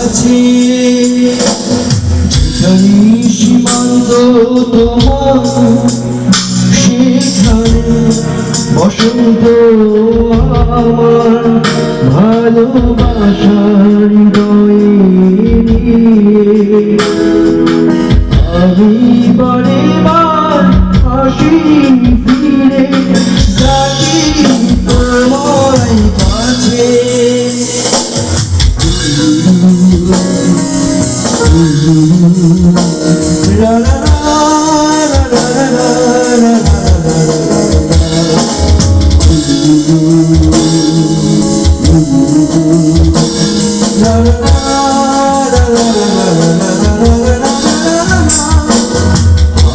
কাছে যেখানে সীমান্ত তোমার সেখানে বসন্ত আমার ভালোবাসার হৃদয়ে আমি বারে বার হাসি ফিরে ডাকি তোমার কাছে লা লা লা লা লা লা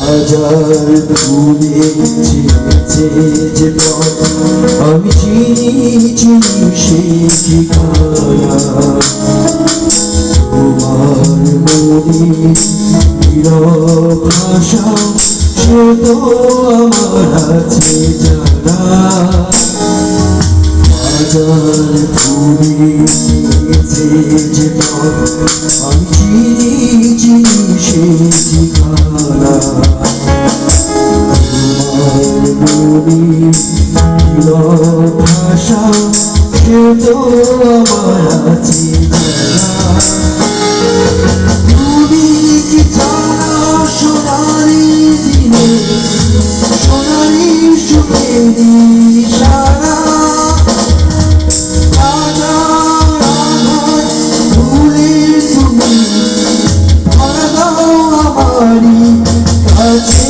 হাজার ভুলে যে আমি চিনি সে ঠিকানা তোমার মনে নীরব ভাষা সে তো আমার আছে জানা হাজার ভুলে যে আমি চিনি সে ঠিকানা ভাষা সে তো আমার আছে তুমি কি জানা সোনালি দিনে সোনালি সুখেরি সারা ভুলে তুমি ভরা দাও আমারই কাছে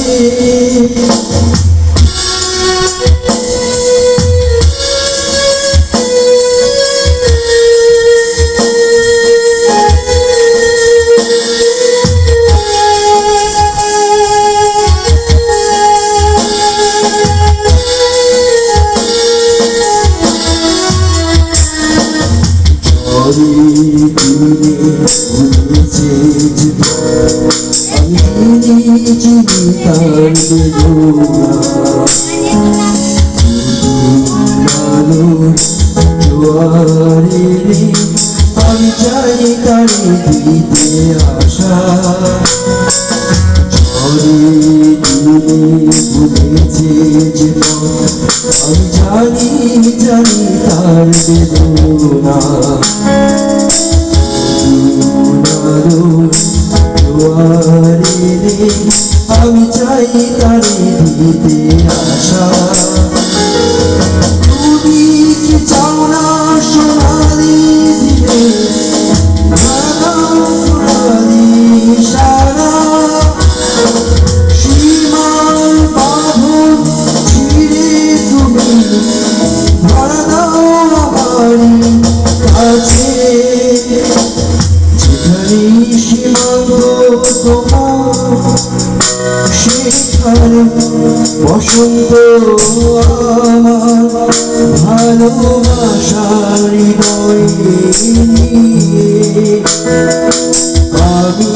আমি চাই তারি দিতে আশা ভুলেছে আমি জানি তার বেদনা আমি চাই তারি দিতে আশা তুমি কি চাও না সোনালি দিনে সোনালি সারা সীমার বাঁধন ছিঁড়ে তুমি ভরা দাও আমারই কাছে যেখানে সীমান্ত তোমার সেখানে বসন্ত আমার ভালোবাসার হৃদয়ে আমি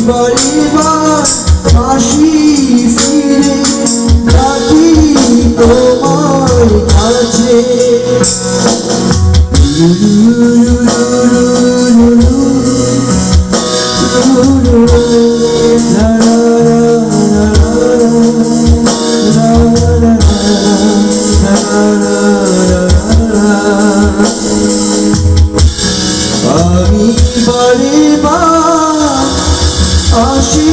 বারে বার হাসি ফিরে ডাকি তোমার কাছে আমি বারে বার আসি